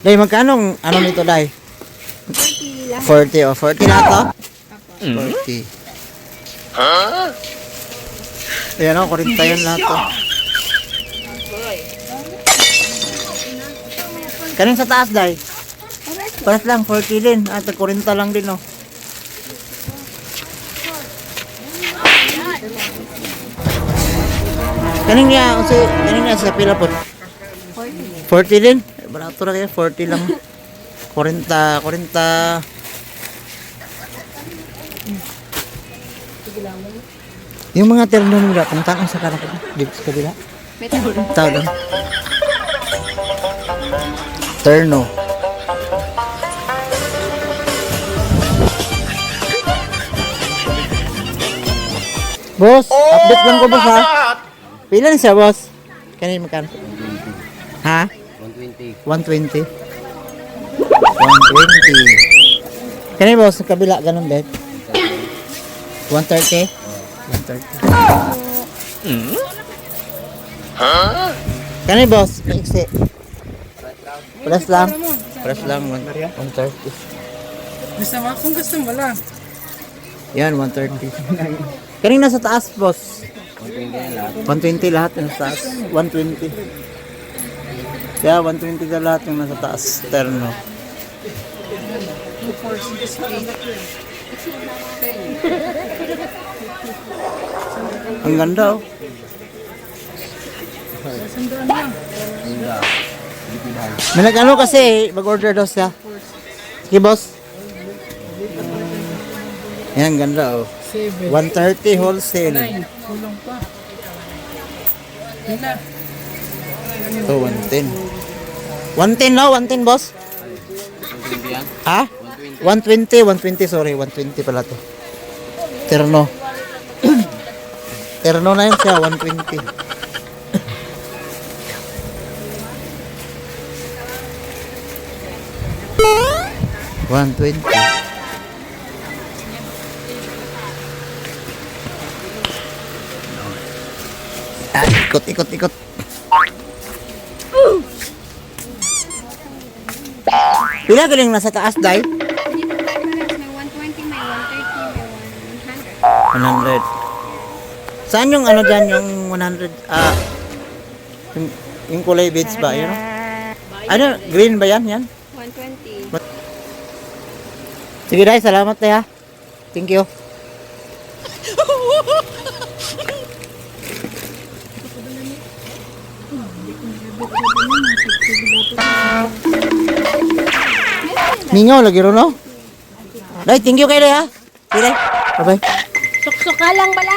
Day, magkano ano nito, Day? 40 lang. 40 o 40 lahat to? Apo. 40. Ayan o, 40 yun lahat to. Kanin sa taas, Day? Paras lang, 40 din. At 40 lang din, oh. Kanin niya sa pila po? 40. 40 din? Barato na kaya, 40 lang. 40, 40. Yung mga terno nila, pumuntaan sa kanan ko. Dito sa kabila. May tawag. Tawag lang. Terno. Boss, update lang ko, boss, ha? Pila na siya, boss? Kanina magkano? Ha? 120. 120. 120. Kanina, boss, sa kabila, ganun din. 130? 130. Kanina, boss, maiksi. Press lang. Press lang, 130. Gusto mo? Kung gusto mo lang. Yan, 130. Kanina sa taas, boss. 120 lahat yung nasa taas. 120. Kaya 120 na lahat yung nasa taas. Terno. Ang ganda, oh. May nag-ano kasi, mag-order daw siya. Sige, boss. Yan, ganda, oh. 7. 130 wholesale. 9. Kulang pa. Hila. So, 110. 110, no? 110, boss? Ha? 120, 120, sorry. 120 pala to. Terno. Terno na yun siya, 120. $120. Ah, ikot. Pila galing nasa taas, Day? Hindi po tayo parehas. May 120, may 130, may 100. Saan yung ano dyan, yung 100? Yung kulay beads ba? Yun? Ano? Green ba yan? Yan? 120. Sige, Day. Salamat, Day, ha? Thank you. Mingaw lagi ron, no? Day, thank you kay Day, ha? Sige, Day. Bye-bye. Suksok ka lang bala.